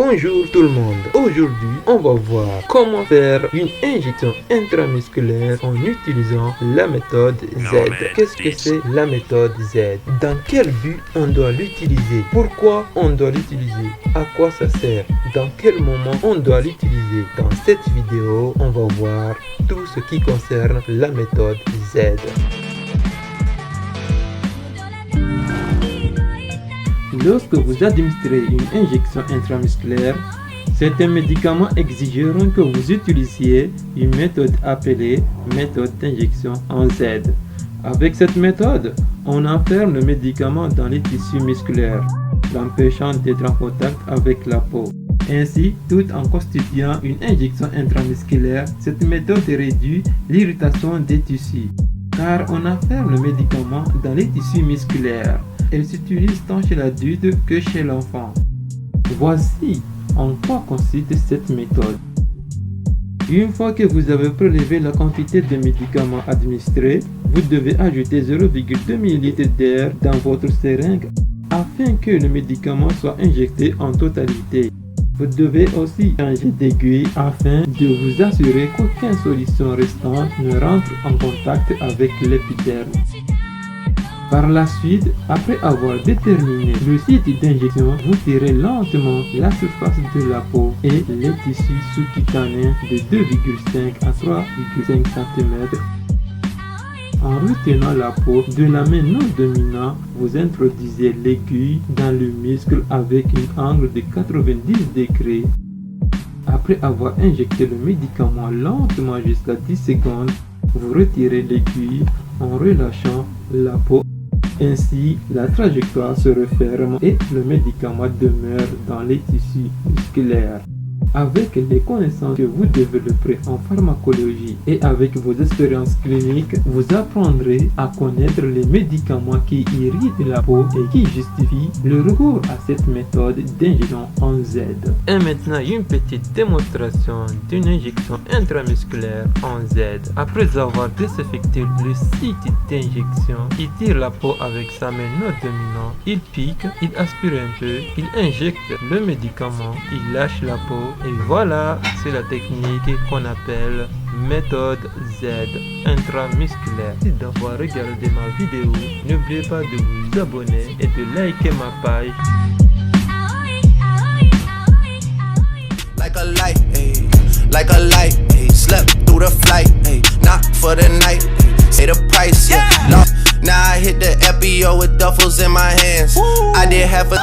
Bonjour tout le monde. Aujourd'hui, on va voir comment faire une injection intramusculaire en utilisant la méthode Z. Qu'est-ce que c'est la méthode Z? Dans quel but on doit l'utiliser? Pourquoi on doit l'utiliser? À quoi ça sert? Dans quel moment on doit l'utiliser? Dans cette vidéo, on va voir tout ce qui concerne la méthode Z. Lorsque vous administrez une injection intramusculaire, certains médicaments exigeront que vous utilisiez une méthode appelée méthode d'injection en Z. Avec cette méthode, on enferme le médicament dans les tissus musculaires, l'empêchant d'être en contact avec la peau. Ainsi, tout en constituant une injection intramusculaire, cette méthode réduit l'irritation des tissus, car on enferme le médicament dans les tissus musculaires. Elle s'utilise tant chez l'adulte que chez l'enfant. Voici en quoi consiste cette méthode. Une fois que vous avez prélevé la quantité de médicaments administrés, vous devez ajouter 0,2 ml d'air dans votre seringue afin que le médicament soit injecté en totalité. Vous devez aussi changer d'aiguille afin de vous assurer qu'aucune solution restante ne rentre en contact avec l'épiderme. Par la suite, après avoir déterminé le site d'injection, vous tirez lentement la surface de la peau et les tissus sous-cutanés de 2,5 à 3,5 cm. En retenant la peau de la main non dominante, vous introduisez l'aiguille dans le muscle avec un angle de 90 degrés. Après avoir injecté le médicament lentement jusqu'à 10 secondes, vous retirez l'aiguille en relâchant la peau. Ainsi, la trajectoire se referme et le médicament demeure dans les tissus musculaires. Avec les connaissances que vous développerez en pharmacologie et avec vos expériences cliniques, vous apprendrez à connaître les médicaments qui irritent la peau et qui justifient le recours à cette méthode d'injection en Z. Et maintenant, une petite démonstration d'une injection intramusculaire en Z. Après avoir désinfecté le site d'injection, il tire la peau avec sa main non dominante, il pique, il aspire un peu, il injecte le médicament, il lâche la peau. Et voilà, c'est la technique qu'on appelle méthode Z intramusculaire. Merci d'avoir regardé ma vidéo. N'oubliez pas de vous abonner et de liker ma page. Like a light, ayy, slept through the flight, ayy, not for the night, ayy, say the price, yeah, lost. Now I hit the FBO with duffels in my hands. I did half a